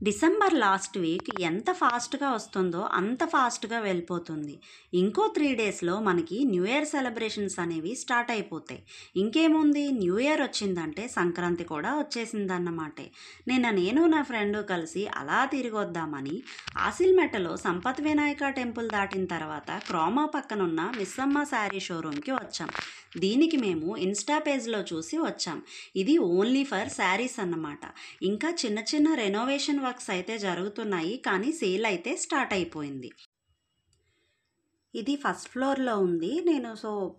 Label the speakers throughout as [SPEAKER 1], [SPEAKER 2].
[SPEAKER 1] December last week ఎంత ఫాస్ట్గా వస్తుందో అంత ఫాస్ట్గా వెళ్ళిపోతుంది. ఇంకో 3 డేస్లో మనకి న్యూ ఇయర్ సెలబ్రేషన్స్ అనేవి స్టార్ట్ అయిపోతాయి. ఇంకేముంది, న్యూ ఇయర్ వచ్చిందంటే సంక్రాంతి కూడా వచ్చేసిందన్నమాటే. నేను నా ఫ్రెండ్ కలిసి అలా తిరిగి వద్దామని ఆసిల్మెట్టలో సంపత్ వినాయక టెంపుల్ దాటిన తర్వాత క్రోమా పక్కనున్న మిస్సమ్మ శారీ షోరూమ్కి వచ్చాం. దీనికి మేము ఇన్స్టా పేజ్లో చూసి వచ్చాం. ఇది ఓన్లీ ఫర్ శారీస్ అన్నమాట. ఇంకా చిన్న చిన్న రెనోవేషన్ వర్క్స్ అయితే జరుగుతున్నాయి, కానీ సేల్ అయితే స్టార్ట్ అయిపోయింది. ఇది ఫస్ట్ ఫ్లోర్లో ఉంది. నేను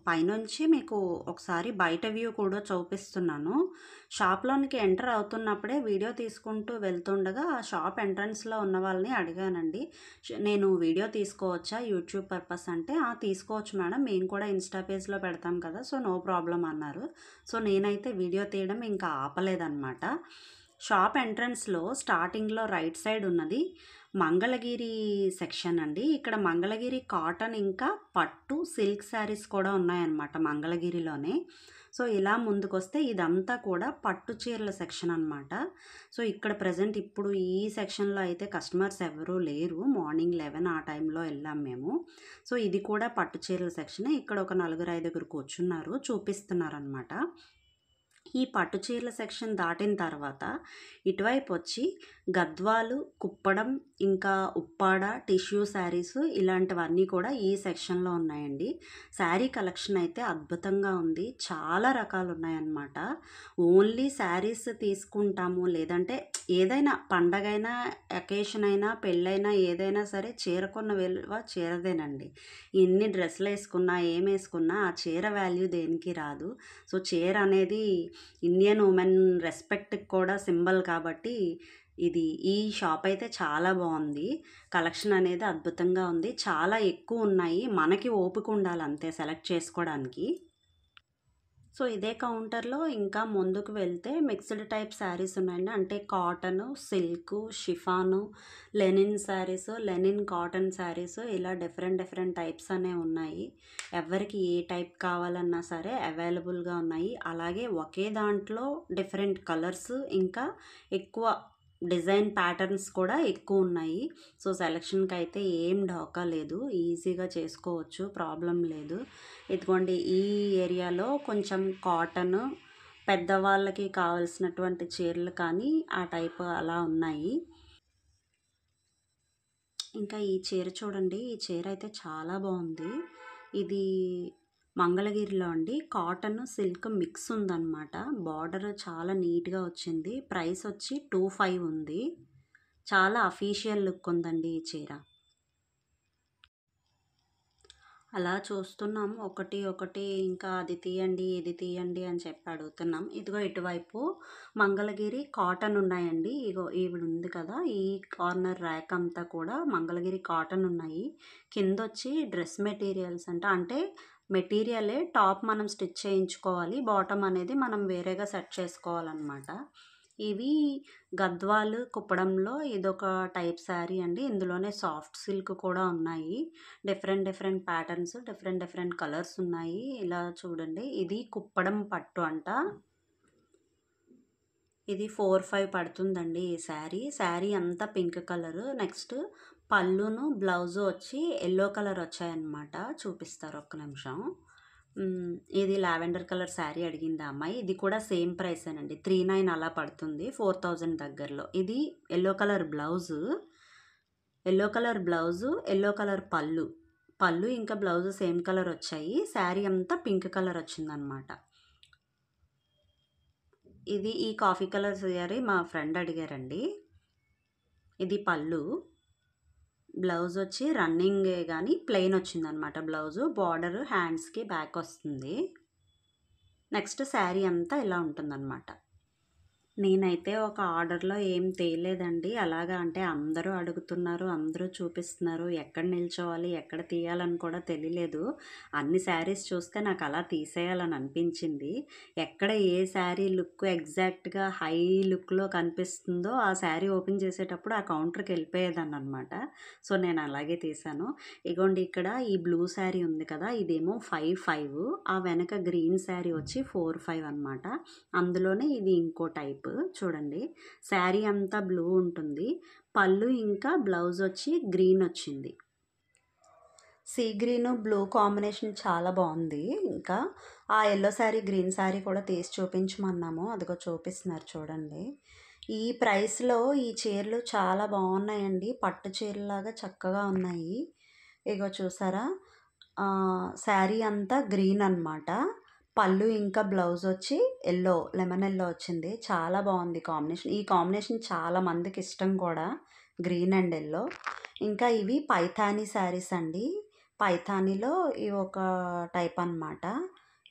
[SPEAKER 1] పైనుంచి మీకు ఒకసారి బయట వ్యూ కూడా చూపిస్తున్నాను. షాప్లోనికి ఎంటర్ అవుతున్నప్పుడే వీడియో తీసుకుంటూ వెళ్తుండగా ఆ షాప్ ఎంట్రన్స్లో ఉన్న వాళ్ళని అడిగానండి, నేను వీడియో తీసుకోవచ్చా యూట్యూబ్ పర్పస్ అంటే, తీసుకోవచ్చు మేడం, మేము కూడా ఇన్స్టా పేజ్లో పెడతాం కదా, నో ప్రాబ్లం అన్నారు. నేనైతే వీడియో తీయడం ఇంకా ఆపలేదన్నమాట. షాప్ ఎంట్రన్స్లో స్టార్టింగ్లో రైట్ సైడ్ ఉన్నది మంగళగిరి సెక్షన్ అండి. ఇక్కడ మంగళగిరి కాటన్ ఇంకా పట్టు సిల్క్ శారీస్ కూడా ఉన్నాయన్నమాట మంగళగిరిలోనే. ఇలా ముందుకొస్తే ఇదంతా కూడా పట్టు చీరల సెక్షన్ అనమాట. ఇక్కడ ప్రజెంట్ ఇప్పుడు ఈ సెక్షన్లో అయితే కస్టమర్స్ ఎవరూ లేరు. మార్నింగ్ 11 ఆ టైంలో వెళ్ళాం మేము. ఇది కూడా పట్టు చీరల సెక్షనే. ఇక్కడ ఒక 4-5 కూర్చున్నారు, చూపిస్తున్నారనమాట. ఈ పట్టు చీరల సెక్షన్ దాటిన తర్వాత ఇటువైపు వచ్చి గద్వాలు, కుప్పడం, ఇంకా ఉప్పాడ, టిష్యూ శారీస్ ఇలాంటివన్నీ కూడా ఈ సెక్షన్లో ఉన్నాయండి. శారీ కలెక్షన్ అయితే అద్భుతంగా ఉంది, చాలా రకాలు ఉన్నాయన్నమాట. ఓన్లీ శారీస్ తీసుకుంటాము, లేదంటే ఏదైనా పండగైనా, అకేషన్ అయినా, పెళ్ళైనా ఏదైనా సరే చీర కొన్న విలువ చీరదేనండి. ఎన్ని డ్రెస్సులు వేసుకున్నా, ఏం వేసుకున్నా ఆ చీర వాల్యూ దేనికి రాదు. చీర అనేది ఇండియన్ ఉమెన్ రెస్పెక్ట్కి కూడా సింబల్ కాబట్టి ఈ షాప్ అయితే చాలా బాగుంది. కలెక్షన్ అనేది అద్భుతంగా ఉంది, చాలా ఎక్కువ ఉన్నాయి. మనకి ఓపిక ఉండాలి అంతే సెలెక్ట్ చేసుకోవడానికి. ఇదే కౌంటర్లో ఇంకా ముందుకు వెళ్తే మిక్స్డ్ టైప్ శారీస్ ఉన్నాయండి. అంటే cotton, silk, chiffon, linen saris, linen cotton saris, ఇలా డిఫరెంట్ టైప్స్ అనేవి ఉన్నాయి. ఎవరికి ఏ టైప్ కావాలన్నా సరే అవైలబుల్గా ఉన్నాయి. అలాగే ఒకే దాంట్లో డిఫరెంట్ కలర్స్, ఇంకా ఎక్కువ డిజైన్ ప్యాటర్న్స్ కూడా ఎక్కువ ఉన్నాయి. సెలక్షన్కి అయితే ఏం ఢోకా లేదు, ఈజీగా చేసుకోవచ్చు, ప్రాబ్లం లేదు. ఇదిగోండి, ఈ ఏరియాలో కొంచెం కాటన్, పెద్దవాళ్ళకి కావాల్సినటువంటి చీరలు కానీ ఆ టైప్ అలా ఉన్నాయి. ఇంకా ఈ చీర చూడండి, ఈ చీర అయితే చాలా బాగుంది. ఇది మంగళగిరిలో అండి, కాటన్ సిల్క్ మిక్స్ ఉందన్నమాట. బార్డర్ చాలా నీట్గా వచ్చింది. ప్రైస్ వచ్చి 25 ఉంది. చాలా అఫీషియల్ లుక్ ఉందండి ఈ చీర. అలా చూస్తున్నాం ఒకటి ఇంకా అది తీయండి, ఇది తీయండి అని చెప్పి అడుగుతున్నాం. ఇదిగో ఇటువైపు మంగళగిరి కాటన్ ఉన్నాయండి. ఇగో ఈవిడ ఉంది కదా, ఈ కార్నర్ ర్యాక్ అంతా కూడా మంగళగిరి కాటన్ ఉన్నాయి. కింద వచ్చి డ్రెస్ మెటీరియల్స్ అంటే మెటీరియలే టాప్ మనం స్టిచ్ చేయించుకోవాలి, బాటమ్ అనేది మనం వేరేగా సెట్ చేసుకోవాలన్నమాట. ఇవి గద్వాలు, కుప్పడంలో ఇదొక టైప్ శారీ అండి. ఇందులోనే సాఫ్ట్ సిల్క్ కూడా ఉన్నాయి. డిఫరెంట్ ప్యాటర్న్స్, డిఫరెంట్ కలర్స్ ఉన్నాయి. ఇలా చూడండి, ఇది కుప్పడం పట్టు అంట. ఇది 4-5 పడుతుందండి ఈ శారీ అంతా పింక్ కలర్. నెక్స్ట్ పళ్ళును బ్లౌజు వచ్చి ఎల్లో కలర్ వచ్చాయన్నమాట. చూపిస్తారు ఒక్క నిమిషం. ఇది లావెండర్ కలర్ శారీ అడిగింది ఆ అమ్మాయి. ఇది కూడా సేమ్ ప్రైసేనండి, 39 అలా పడుతుంది, 4000 దగ్గరలో. ఇది yellow colour blouse, yellow colour పళ్ళు ఇంకా బ్లౌజు సేమ్ కలర్ వచ్చాయి. శారీ అంతా పింక్ కలర్ వచ్చిందనమాట. ఇది ఈ కాఫీ కలర్ శారీ మా ఫ్రెండ్ అడిగారండి. ఇది పళ్ళు, బ్లౌజ్ వచ్చి రన్నింగే కానీ ప్లెయిన్ వచ్చిందనమాట బ్లౌజు. బార్డర్ హ్యాండ్స్కి బ్యాక్ వస్తుంది. నెక్స్ట్ శారీ అంతా ఇలా ఉంటుందన్నమాట. నేనైతే ఒక ఆర్డర్లో ఏం తేలేదండి. అలాగా అంటే అందరూ అడుగుతున్నారు, అందరూ చూపిస్తున్నారు, ఎక్కడ నిల్చోవాలి, ఎక్కడ తీయాలని కూడా తెలియలేదు. అన్ని శారీస్ చూస్తే నాకు అలా తీసేయాలని అనిపించింది. ఎక్కడ ఏ శారీ లుక్ ఎగ్జాక్ట్గా హై లుక్లో కనిపిస్తుందో ఆ శారీ ఓపెన్ చేసేటప్పుడు ఆ కౌంటర్కి వెళ్ళిపోయేదాన్ని అనమాట. నేను అలాగే తీసాను. ఇగోండి, ఇక్కడ ఈ బ్లూ శారీ ఉంది కదా, ఇదేమో 5-5, ఆ వెనక గ్రీన్ శారీ వచ్చి 4-5 అనమాట. అందులోనే ఇది ఇంకో టైప్. టైప్ చూడండి. శారీ అంతా బ్లూ ఉంటుంది. పళ్ళు ఇంకా బ్లౌజ్ వచ్చి గ్రీన్ వచ్చింది. సీ గ్రీన్ బ్లూ కాంబినేషన్ చాలా బాగుంది. ఇంకా ఆ ఎల్లో శారీ గ్రీన్ శారీ కూడా తీసి చూపించమన్నాము, అదిగో చూపిస్తున్నారు చూడండి. ఈ ప్రైస్లో ఈ చీరలు చాలా బాగున్నాయండి. పట్టు చీరలాగా చక్కగా ఉన్నాయి. ఇగో చూసారా, శారీ అంతా గ్రీన్ అన్నమాట. పళ్ళు ఇంకా బ్లౌజ్ వచ్చి ఎల్లో, లెమన్ ఎల్లో వచ్చింది. చాలా బాగుంది కాంబినేషన్. ఈ కాంబినేషన్ చాలా మందికి ఇష్టం కూడా, గ్రీన్ అండ్ ఎల్లో. ఇంకా ఇవి పైథానీ శారీస్ అండి. పైథానీలో ఇవి ఒక టైప్ అన్నమాట.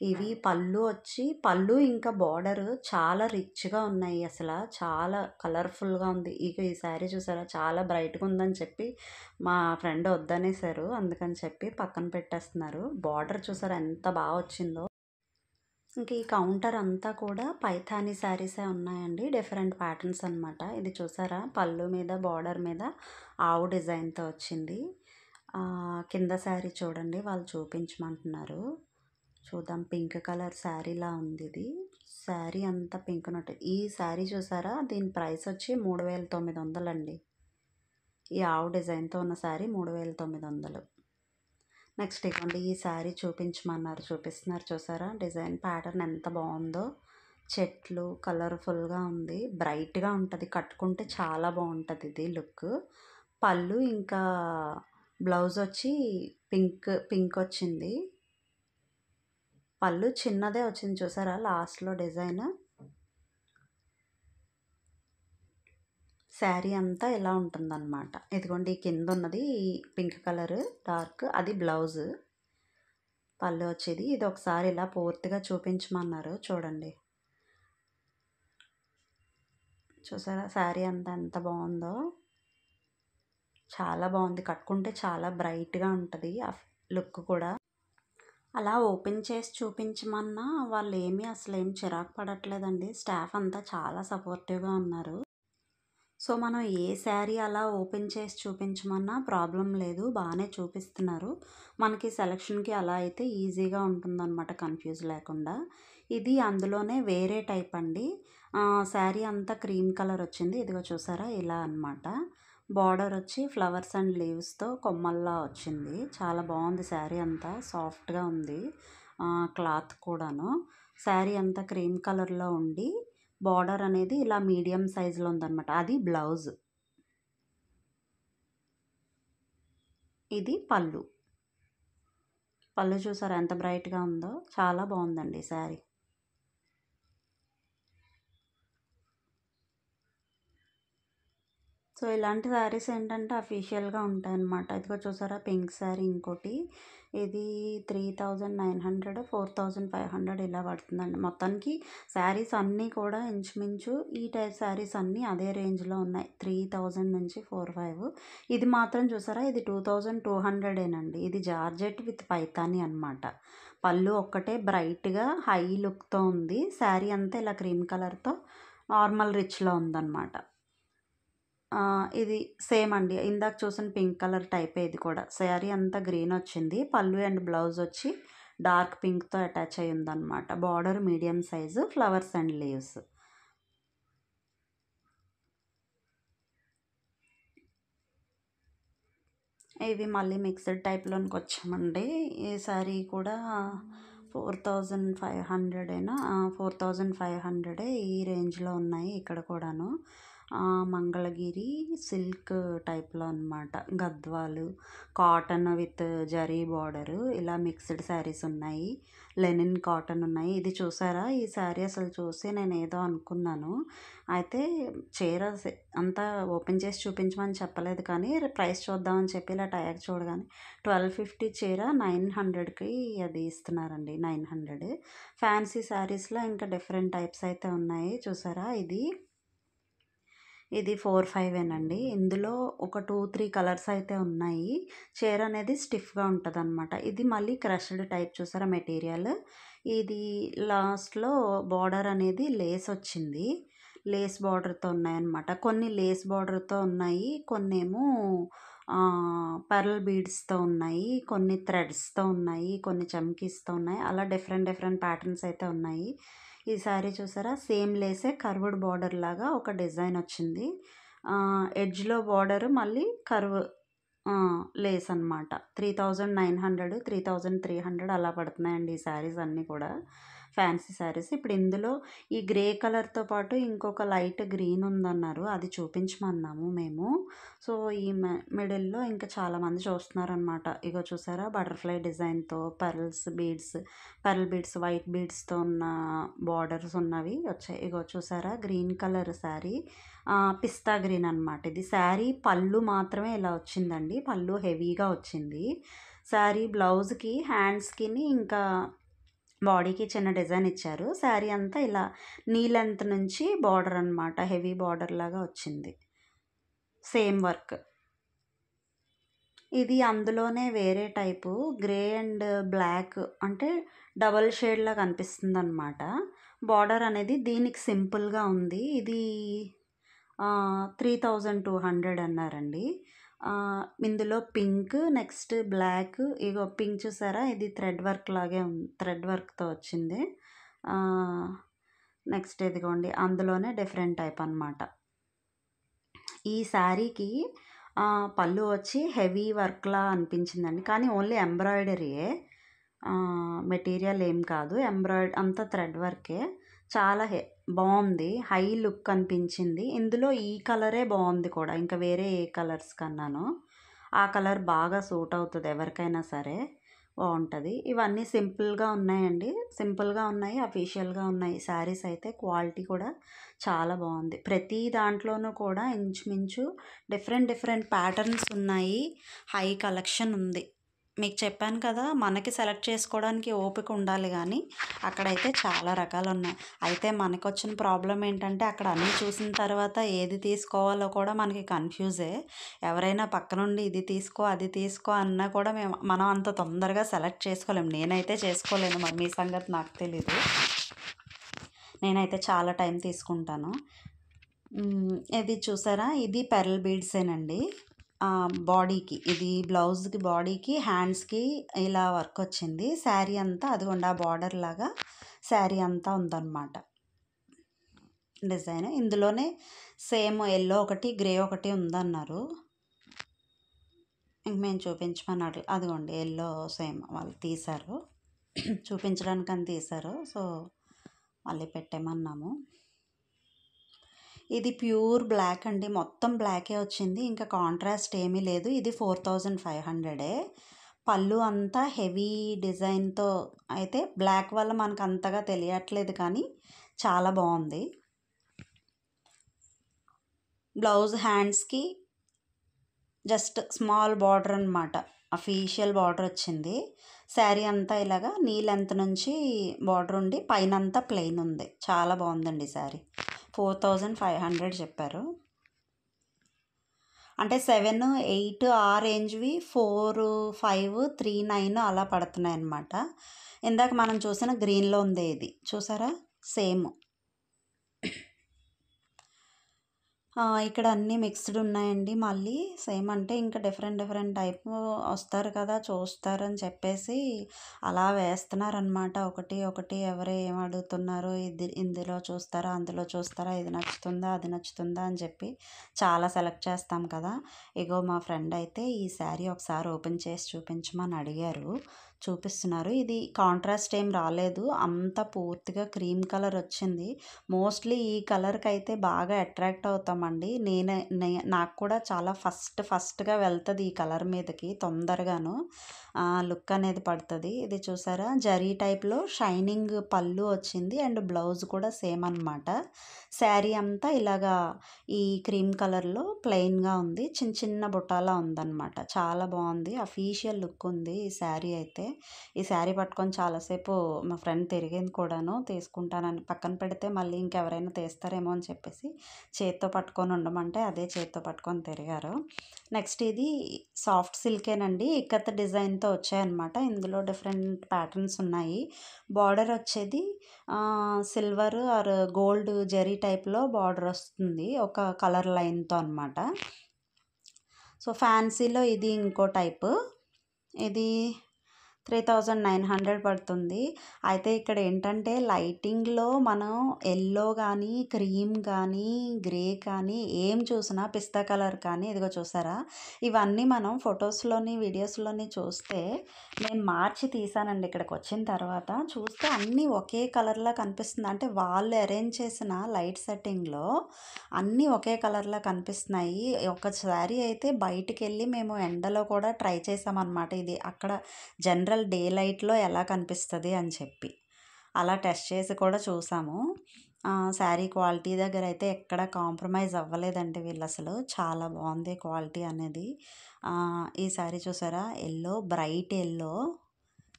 [SPEAKER 1] ఇవి పళ్ళు ఇంకా బార్డర్ చాలా రిచ్గా ఉన్నాయి. అసలు చాలా కలర్ఫుల్గా ఉంది. ఇక ఈ శారీ చూసారా, చాలా బ్రైట్గా ఉందని చెప్పి మా ఫ్రెండ్ వద్దనేసారు. అందుకని చెప్పి పక్కన పెట్టేస్తున్నారు. బార్డర్ చూసారా ఎంత బాగా వచ్చిందో. ఇంక ఈ కౌంటర్ అంతా కూడా పైథానీ శారీసే ఉన్నాయండి. డిఫరెంట్ ప్యాటర్న్స్ అనమాట. ఇది చూసారా, పళ్ళు మీద బార్డర్ మీద ఆవు డిజైన్తో వచ్చింది. కింద శారీ చూడండి, వాళ్ళు చూపించమంటున్నారు. చూద్దాం. పింక్ కలర్ శారీలా ఉంది ఇది. శారీ అంతా పింక్ నట్టు. ఈ శారీ చూసారా, దీని ప్రైస్ వచ్చి 3900 అండి. ఈ ఆవు డిజైన్తో ఉన్న శారీ 3900. నెక్స్ట్ ఇవ్వండి, ఈ శారీ చూపించమన్నారు, చూపిస్తున్నారు చూసారా. డిజైన్ ప్యాటర్న్ ఎంత బాగుందో. చెట్లు కలర్ఫుల్గా ఉంది, బ్రైట్గా ఉంటుంది. కట్టుకుంటే చాలా బాగుంటుంది ఇది లుక్. పళ్ళు ఇంకా బ్లౌజ్ వచ్చి పింక్ వచ్చింది. పళ్ళు చిన్నదే వచ్చింది చూసారా, లాస్ట్లో డిజైన్. శారీ అంతా ఇలా ఉంటుందన్నమాట. ఇదిగోండి, కింద ఉన్నది పింక్ కలర్ డార్క్, అది బ్లౌజ్. పళ్ళు వచ్చేది ఇది. ఒకసారి ఇలా పూర్తిగా చూపించమన్నారు, చూడండి. చూసారా శారీ అంతా ఎంత బాగుందో. చాలా బాగుంది, కట్టుకుంటే చాలా బ్రైట్గా ఉంటుంది ఆ లుక్ కూడా. అలా ఓపెన్ చేసి చూపించమన్నా వాళ్ళు అసలు ఏం చిరాకు పడట్లేదండి. స్టాఫ్ అంతా చాలా సపోర్టివ్గా ఉన్నారు. సో మనం ఏ శారీ అలా ఓపెన్ చేసి చూపించమన్నా ప్రాబ్లం లేదు, బాగానే చూపిస్తున్నారు. మనకి సెలక్షన్కి అలా అయితే ఈజీగా ఉంటుందన్నమాట, కన్ఫ్యూజ్ లేకుండా. ఇది అందులోనే వేరే టైప్ అండి. శారీ అంతా క్రీమ్ కలర్ వచ్చింది. ఇదిగో చూసారా, ఇలా అన్నమాట. బార్డర్ వచ్చి ఫ్లవర్స్ అండ్ లీవ్స్తో కొమ్మల్లా వచ్చింది. చాలా బాగుంది. శారీ అంతా సాఫ్ట్గా ఉంది. క్లాత్ కూడాను. శారీ అంతా క్రీమ్ కలర్లో ఉండి బార్డర్ అనేది ఇలా మీడియం సైజులో ఉందన్నమాట. అది బ్లౌజ్. ఇది పళ్ళు. పళ్ళు చూసారా ఎంత బ్రైట్గా ఉందో. చాలా బాగుందండి శారీ. సో ఇలాంటి శారీస్ ఏంటంటే అఫీషియల్గా ఉంటాయన్నమాట. ఇదిగో చూసారా, పింక్ శారీ ఇంకోటి. ఇది 3900, 4500 ఇలా పడుతుందండి. మొత్తానికి శారీస్ అన్నీ కూడా ఇంచుమించు ఈ టైప్ శారీస్ అన్నీ అదే రేంజ్లో ఉన్నాయి. 3000 నుంచి 4500. ఇది మాత్రం చూసారా, ఇది 2200ఏనండి. ఇది జార్జెట్ విత్ పైతాని అనమాట. పళ్ళు ఒక్కటే బ్రైట్గా హై లుక్తో ఉంది. శారీ అంతా ఇలా క్రీమ్ కలర్తో నార్మల్ రిచ్లో ఉందన్నమాట. ఇది సేమ్ అండి, ఇందాక చూసిన పింక్ కలర్ టైపే ఇది కూడా. శారీ అంతా గ్రీన్ వచ్చింది. పళ్ళు అండ్ బ్లౌజ్ వచ్చి డార్క్ పింక్తో అటాచ్ అయి ఉందన్నమాట. Border medium size, flowers and leaves. ఇవి మళ్ళీ మిక్స్డ్ టైప్లోనికి వచ్చామండి. ఈ శారీ కూడా 4500 4500 ఈ రేంజ్లో ఉన్నాయి ఇక్కడ కూడాను. మంగళగిరి సిల్క్ టైప్లో అనమాట. Gadwal, cotton with zari border, ఇలా మిక్స్డ్ శారీస్ ఉన్నాయి. లెనిన్ కాటన్ ఉన్నాయి. ఇది చూసారా, ఈ శారీ అసలు చూసి నేను ఏదో అనుకున్నాను. అయితే చీర అంతా ఓపెన్ చేసి చూపించమని చెప్పలేదు, కానీ ప్రైస్ చూద్దామని చెప్పి ఇలా ట్యాగ్ చూడగానే 1250 చీర 900కి అది ఇస్తున్నారండి. 900. ఫ్యాన్సీ శారీస్లో ఇంకా డిఫరెంట్ టైప్స్ అయితే ఉన్నాయి. చూసారా, ఇది 45ఏనండి. ఇందులో ఒక 2-3 కలర్స్ అయితే ఉన్నాయి. చీర అనేది స్టిఫ్గా ఉంటుంది అనమాట. ఇది మళ్ళీ క్రష్డ్ టైప్. చూసారా మెటీరియల్. ఇది లాస్ట్లో బార్డర్ అనేది లేస్ వచ్చింది. లేస్ బార్డర్తో ఉన్నాయన్నమాట. కొన్ని లేస్ బార్డర్తో ఉన్నాయి, కొన్ని ఏమో పర్ల్ బీడ్స్తో ఉన్నాయి, కొన్ని థ్రెడ్స్తో ఉన్నాయి, కొన్ని చమ్కీస్తో ఉన్నాయి. అలా డిఫరెంట్ డిఫరెంట్ ప్యాటర్న్స్ అయితే ఉన్నాయి. ఈ శారీ చూసారా, సేమ్ లేసే కర్వ్డ్ బార్డర్ లాగా ఒక డిజైన్ వచ్చింది. ఎడ్జ్లో బార్డర్ మళ్ళీ కర్వ్ లేస్ అనమాట. 3900 3300 అలా పడుతున్నాయండి ఈ శారీస్ అన్నీ కూడా, ఫ్యాన్సీ శారీస్. ఇప్పుడు ఇందులో ఈ గ్రే కలర్తో పాటు ఇంకొక లైట్ గ్రీన్ ఉందన్నారు, అది చూపించమన్నాము మేము. సో ఈ మిడిల్లో ఇంకా చాలామంది చూస్తున్నారనమాట. ఇగో చూసారా, బటర్ఫ్లై డిజైన్తో పర్ల్ బీడ్స్ వైట్ బీడ్స్తో ఉన్న బార్డర్స్ ఉన్నవి వచ్చాయి. ఇగో చూసారా, గ్రీన్ కలర్ శారీ, పిస్తా గ్రీన్ అనమాట. ఇది శారీ పళ్ళు మాత్రమే ఇలా వచ్చిందండి, పళ్ళు హెవీగా వచ్చింది. శారీ బ్లౌజ్కి హ్యాండ్స్కి ఇంకా బాడీకి చిన్న డిజైన్ ఇచ్చారు. శారీ అంతా ఇలా నీ లెంత్ నుంచి బార్డర్ అనమాట, హెవీ బార్డర్ లాగా వచ్చింది, సేమ్ వర్క్. ఇది అందులోనే వేరే టైపు గ్రే అండ్ బ్లాక్, అంటే డబల్ షేడ్లా కనిపిస్తుంది అనమాట. బార్డర్ అనేది దీనికి సింపుల్గా ఉంది. ఇది 3200 అన్నారండి. ఇందులో పింక్, నెక్స్ట్ బ్లాక్, ఇగో పింక్ చూసారా, ఇది థ్రెడ్ వర్క్ లాగే ఉంది, థ్రెడ్ వర్క్తో వచ్చింది. నెక్స్ట్ ఇదిగోండి, అందులోనే డిఫరెంట్ టైప్ అనమాట. ఈ శారీకి పళ్ళు వచ్చి హెవీ వర్క్లా అనిపించిందండి, కానీ ఓన్లీ ఎంబ్రాయిడరీయే, మెటీరియల్ ఏం కాదు, అంతా థ్రెడ్ వర్కే. చాలా బాగుంది, హై లుక్ అనిపించింది. ఇందులో ఈ కలరే బాగుంది కూడా, ఇంకా వేరే ఏ కలర్స్ కన్నాను ఆ కలర్ బాగా సూట్ అవుతుంది ఎవరికైనా సరే, బాగుంటుంది. ఇవన్నీ సింపుల్గా ఉన్నాయండి, సింపుల్గా ఉన్నాయి, అఫీషియల్గా ఉన్నాయి. శారీస్ అయితే క్వాలిటీ కూడా చాలా బాగుంది. ప్రతి దాంట్లోనూ కూడా ఇంచుమించు డిఫరెంట్ ప్యాటర్న్స్ ఉన్నాయి, హై కలెక్షన్ ఉంది. మీకు చెప్పాను కదా, మనకి సెలెక్ట్ చేసుకోవడానికి ఓపిక ఉండాలి, కానీ అక్కడైతే చాలా రకాలు ఉన్నాయి. అయితే మనకు వచ్చిన ప్రాబ్లం ఏంటంటే, అక్కడ అన్నీ చూసిన తర్వాత ఏది తీసుకోవాలో కూడా మనకి కన్ఫ్యూజే. ఎవరైనా పక్క నుండి ఇది తీసుకో అది తీసుకో అన్నా కూడా మనం అంత తొందరగా సెలెక్ట్ చేసుకోలేము. నేనైతే చేసుకోలేను, మరి మీ సంగతి నాకు తెలీదు. నేనైతే చాలా టైం తీసుకుంటాను. ఇది చూసారా, ఇది పెరల్ బీడ్సేనండి. బాడీకి, ఇది బ్లౌజ్కి, బాడీకి, హ్యాండ్స్కి ఇలా వర్క్ వచ్చింది. శారీ అంతా అదిగోండి ఆ బార్డర్ లాగా శారీ అంతా ఉందన్నమాట డిజైన్. ఇందులోనే సేమ్ ఎల్లో ఒకటి, గ్రే ఒకటి ఉందన్నారు. ఇంక మేము చూపించమన్నారు, అదిగోండి ఎల్లో సేమ్ వాళ్ళు తీశారు, చూపించడానికి అని తీశారు. సో మళ్ళీ పెట్టేమన్నాము. ఇది ప్యూర్ బ్లాక్ అండి, మొత్తం బ్లాకే వచ్చింది, ఇంకా కాంట్రాస్ట్ ఏమీ లేదు. ఇది 4500. పళ్ళు అంతా హెవీ డిజైన్తో, అయితే బ్లాక్ వల్ల మనకు అంతగా తెలియట్లేదు, కానీ చాలా బాగుంది. బ్లౌజ్ హ్యాండ్స్కి జస్ట్ స్మాల్ బార్డర్ అనమాట, అఫీషియల్ బార్డర్ వచ్చింది. శారీ అంతా ఇలాగా నీ లెంత్ నుంచి బార్డర్ ఉండి పైన అంతా ప్లెయిన్ ఉంది. చాలా బాగుందండి శారీ. 4500 చెప్పారు. అంటే 7, 8 ఆ రేంజ్వి 4, 5, 3, 9 అలా పడుతున్నాయి అన్నమాట. ఇందాక మనం చూసిన గ్రీన్లో ఉంది, ఇది చూసారా, సేమ్. ఇక్కడ అన్నీ మిక్స్డ్ ఉన్నాయండి. మళ్ళీ సేమ్ అంటే ఇంకా డిఫరెంట్ టైప్ వస్తారు కదా, చూస్తారని చెప్పేసి అలా వేస్తున్నారనమాట. ఒకటి ఎవరు ఏం అడుగుతున్నారు, ఇందులో చూస్తారా అందులో చూస్తారా, ఇది నచ్చుతుందా అది నచ్చుతుందా అని చెప్పి చాలా సెలెక్ట్ చేస్తాం కదా. ఇగో మా ఫ్రెండ్ అయితే ఈ శారీ ఒకసారి ఓపెన్ చేసి చూపించమని అడిగారు, చూపిస్తున్నారు. ఇది కాంట్రాస్ట్ ఏం రాలేదు, అంత పూర్తిగా క్రీమ్ కలర్ వచ్చింది. మోస్ట్లీ ఈ కలర్కి అయితే బాగా అట్రాక్ట్ అవుతామండి. నాకు కూడా చాలా ఫస్ట్గా వెళ్తుంది ఈ కలర్ మీదకి, తొందరగాను లుక్ అనేది పడుతుంది. ఇది చూసారా, జరీ టైప్లో షైనింగ్ పళ్ళు వచ్చింది, అండ్ బ్లౌజ్ కూడా సేమ్ అనమాట. శారీ అంతా ఇలాగా ఈ క్రీమ్ కలర్లో ప్లెయిన్గా ఉంది, చిన్న బుట్టాలా ఉందన్నమాట. చాలా బాగుంది, అఫీషియల్ లుక్ ఉంది ఈ శారీ అయితే. ఈ శారీ పట్టుకొని చాలాసేపు మా ఫ్రెండ్ తిరిగింది కూడాను, తీసుకుంటానని పక్కన పెడితే మళ్ళీ ఇంకెవరైనా తీస్తారేమో అని చెప్పేసి చేత్తో పట్టుకొని ఉండమంటే అదే చేత్తో పట్టుకొని తిరిగారు. నెక్స్ట్ ఇది సాఫ్ట్ సిల్కేనండి, ఇక్కత్ డిజైన్తో వచ్చాయన్నమాట. ఇందులో డిఫరెంట్ ప్యాటర్న్స్ ఉన్నాయి. బార్డర్ వచ్చేది సిల్వర్ ఆర్ గోల్డ్ జరీ టైప్లో బార్డర్ వస్తుంది, ఒక కలర్ లైన్తో అనమాట. సో ఫ్యాన్సీలో ఇది ఇంకో టైపు, ఇది 3900 పడుతుంది. అయితే ఇక్కడ ఏంటంటే లైటింగ్‌లో మనం యెల్లో గానీ, క్రీమ్ గానీ, గ్రే కానీ ఏం చూసినా పిస్తా కలర్ కానీ ఇదిగో చూసారా? ఇవన్నీ మనం ఫొటోస్‌లోని, వీడియోస్‌లోని చూస్తే నేను మార్చి తీశానండి ఇక్కడికొచ్చిన తర్వాత. చూస్తే అన్నీ ఒకే కలర్‌లా కనిపిస్తుంది. అంటే వాళ్ళు అరేంజ్ చేసిన లైట్ సెట్టింగ్‌లో అన్నీ ఒకే కలర్‌లా కనిపిస్తున్నాయి. ఒక సారీ అయితే బయటికెళ్ళి మేము ఎండలో కూడా ట్రై చేసామనమాట. ఇది అక్కడ జనరల్ డే లైట్‌లో ఎలా కనిపిస్తది అని చెప్పి. అలా టెస్ట్ చేసి కూడా చూసాము. శారీ క్వాలిటీ దగ్గరైతే ఎక్కడ కాంప్రమైజ్ అవ్వలేదండి వీళ్ళసలు. చాలా బావుంది క్వాలిటీ అనేది. ఈ శారీ చూసారా? యెల్లో, బ్రైట్ యెల్లో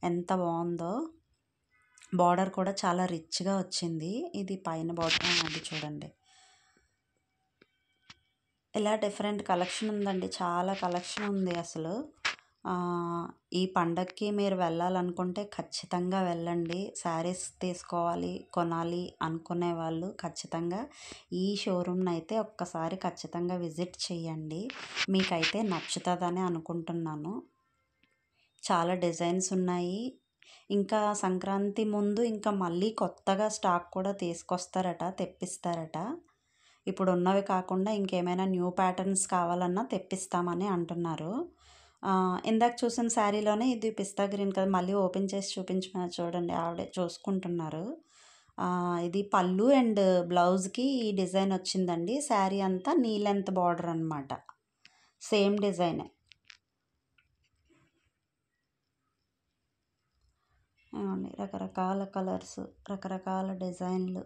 [SPEAKER 1] ఎంత బావుందో. బార్డర్ కూడా చాలా రిచ్‌గా వచ్చింది. ఇది పైన బార్డర్ అది చూడండి. ఇలా డిఫరెంట్ కలెక్షన్ ఉందండి. చాలా కలెక్షన్ ఉంది అసలు. ఈ పండగకి మీరు వెళ్ళాలనుకుంటే ఖచ్చితంగా వెళ్ళండి. శారీస్ తీసుకోవాలి, కొనాలి అనుకునే వాళ్ళు ఖచ్చితంగా ఈ షోరూమ్‌నైతే ఒక్కసారి ఖచ్చితంగా విజిట్ చేయండి. మీకైతే నచ్చుతదని అనుకుంటున్నాను. చాలా డిజైన్స్ ఉన్నాయి. ఇంకా సంక్రాంతి ముందు ఇంకా మళ్ళీ కొత్తగా స్టాక్ కూడా తీసుకొస్తారట, తెప్పిస్తారట. ఇప్పుడు ఉన్నవి కాకుండా ఇంకేమైనా న్యూ ప్యాటర్న్స్ కావాలన్నా తెప్పిస్తామని అంటున్నారు. ఇందాక చూసిన శారీలోనే ఇది పిస్తా గ్రీన్ కదా! మళ్ళీ ఓపెన్ చేసి చూపించమన్నారు చూడండి. ఆవిడే చూసుకుంటున్నారు. ఇది పళ్ళు అండ్ బ్లౌజ్‌కి ఈ డిజైన్ వచ్చిందండి. శారీ అంతా నీ లెంత్ బార్డర్ అనమాట. సేమ్ డిజైనే. రకరకాల కలర్స్, రకరకాల డిజైన్లు,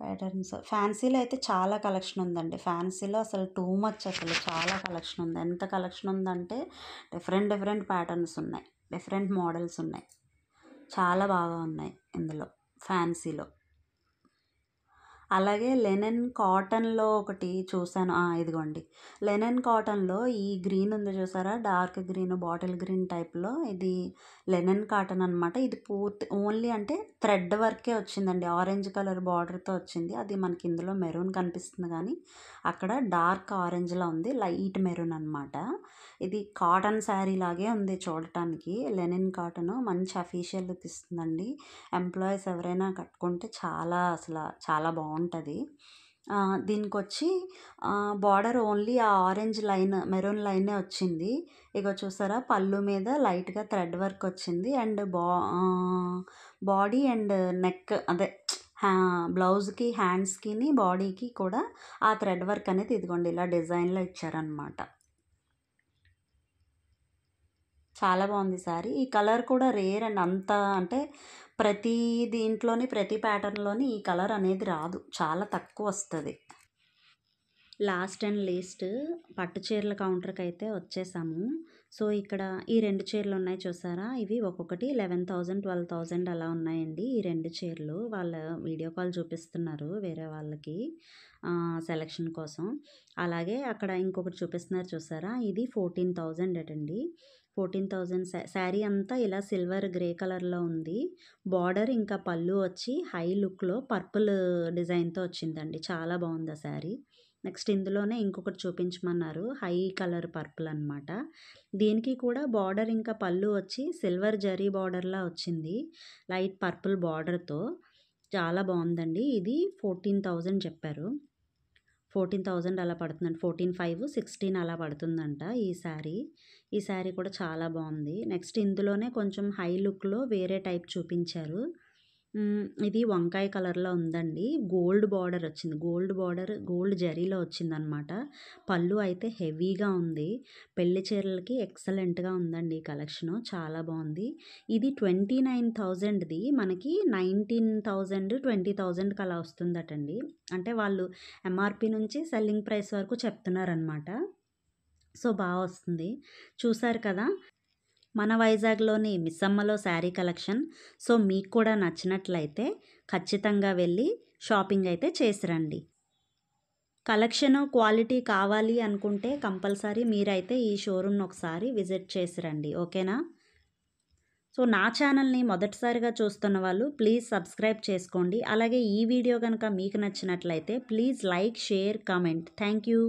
[SPEAKER 1] ప్యాటర్న్స్. ఫ్యాన్సీలో అయితే చాలా కలెక్షన్ ఉందండి. ఫ్యాన్సీలో అసలు టూ మచ్ అసలు చాలా కలెక్షన్ ఉంది. ఎంత కలెక్షన్ ఉందంటే డిఫరెంట్ ప్యాటర్న్స్ ఉన్నాయి. డిఫరెంట్ మోడల్స్ ఉన్నాయి. చాలా బాగా ఉన్నాయి ఇందులో ఫ్యాన్సీలో. అలాగే లెనిన్ కాటన్లో ఒకటి చూసాను. ఇదిగోండి. లెనిన్ కాటన్లో ఈ గ్రీన్ ఉంది చూసారా? డార్క్ గ్రీన్, బాటిల్ గ్రీన్ టైప్‌లో ఇది లెనిన్ కాటన్ అనమాట. ఇది పూర్తి ఓన్లీ అంటే థ్రెడ్ వర్కే వచ్చిందండి. ఆరెంజ్ కలర్ బార్డర్‌తో వచ్చింది. అది మనకి ఇందులో మెరూన్ కనిపిస్తుంది కానీ అక్కడ డార్క్ ఆరెంజ్‌లా ఉంది. లైట్ మెరూన్ అనమాట. ఇది కాటన్ శారీ లాగే ఉంది చూడటానికి. లెనిన్ కాటను మంచి అఫీషియల్ లుక్ ఇస్తుందండి. ఎంప్లాయీస్ ఎవరైనా కట్టుకుంటే చాలా బాగుంటుంది. దీనికొచ్చి బార్డర్ ఓన్లీ ఆ ఆరెంజ్ లైన్, మెరూన్ లైనే వచ్చింది. ఇగో చూసారా? పళ్ళు మీద లైట్‌గా థ్రెడ్ వర్క్ వచ్చింది. అండ్ బాడీ అండ్ నెక్ అదే బ్లౌజ్‌కి, హ్యాండ్స్‌కిని, బాడీకి కూడా ఆ థ్రెడ్ వర్క్ అనేది ఇదిగోండి ఇలా డిజైన్‌లో ఇచ్చారనమాట. చాలా బాగుంది శారీ. ఈ కలర్ కూడా రేర్ అండ్ అంత అంటే ప్రతి దీంట్లోని, ప్రతి ప్యాటర్న్‌లోని ఈ కలర్ అనేది రాదు. చాలా తక్కువ వస్తది. లాస్ట్ అండ్ లీస్ట్ పట్టు చీరల కౌంటర్‌కి అయితే వచ్చేసాము. సో, ఇక్కడ ఈ 2 చీరలు ఉన్నాయి చూసారా? ఇవి ఒక్కొక్కటి 11,000, 12,000 అలా ఉన్నాయండి. ఈ 2 చీరలు. వాళ్ళ వీడియో కాల్ చూపిస్తున్నారు వేరే వాళ్ళకి సెలక్షన్ కోసం. అలాగే అక్కడ ఇంకొకటి చూపిస్తున్నారు చూసారా? ఇది 14,000 అటండి. 14,000 శారీ అంతా ఇలా సిల్వర్ గ్రే కలర్‌లో ఉంది. బార్డర్ ఇంకా పళ్ళు వచ్చి హై లుక్‌లో పర్పుల్ డిజైన్‌తో వచ్చిందండి. చాలా బాగుంది ఆ శారీ. నెక్స్ట్ ఇందులోనే ఇంకొకటి చూపించమన్నారు. హై కలర్ పర్పుల్ అనమాట. దీనికి కూడా బార్డర్ ఇంకా పళ్ళు వచ్చి సిల్వర్ జరీ బార్డర్‌లా వచ్చింది. లైట్ పర్పుల్ బార్డర్‌తో. చాలా బాగుందండి. ఇది 14,000 చెప్పారు. 14,000 అలా పడుతుందండి. 14,500, 16 అలా పడుతుందంట ఈ శారీ. ఈ శారీ కూడా చాలా బాగుంది. నెక్స్ట్ ఇందులోనే కొంచెం హై లుక్‌లో వేరే టైప్ చూపించారు. ఇది వంకాయ కలర్‌లో ఉందండి. గోల్డ్ బార్డర్ వచ్చింది. గోల్డ్ జరీలో వచ్చిందనమాట. పళ్ళు అయితే హెవీగా ఉంది. పెళ్లి చీరలకి ఎక్సలెంట్‌గా ఉందండి ఈ కలెక్షను. చాలా బాగుంది. ఇది 29,000ది మనకి 19,000, 20,000కి అలా వస్తుందటండి. అంటే వాళ్ళు ఎంఆర్‌పి నుంచి సెల్లింగ్ ప్రైస్ వరకు చెప్తున్నారనమాట. సో, వస్తుంది. చూసారు కదా! మన వైజాగ్‌లోని మిస్సమ్మలో శారీ కలెక్షన్. సో, మీకు కూడా నచ్చినట్లయితే ఖచ్చితంగా వెళ్ళి షాపింగ్ అయితే చేసి రండి. కలెక్షను, క్వాలిటీ కావాలి అనుకుంటే కంపల్సరీ మీరైతే ఈ షోరూమ్‌ని ఒకసారి విజిట్ చేసి రండి. ఓకేనా? సో, నా ఛానల్‌ని మొదటిసారిగా చూస్తున్న వాళ్ళు ప్లీజ్ సబ్స్క్రైబ్ చేసుకోండి. అలాగే ఈ వీడియో గనుక మీకు నచ్చినట్లయితే please like, share, comment. Thank you.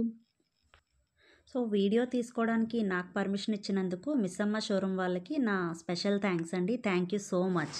[SPEAKER 1] So video తీసుకోవడానికి నాకు పర్మిషన్ ఇచ్చినందుకు మిస్సమ్మ షోరూమ్ వాళ్ళకి నా స్పెషల్ థ్యాంక్స్ అండి. Thank you so much.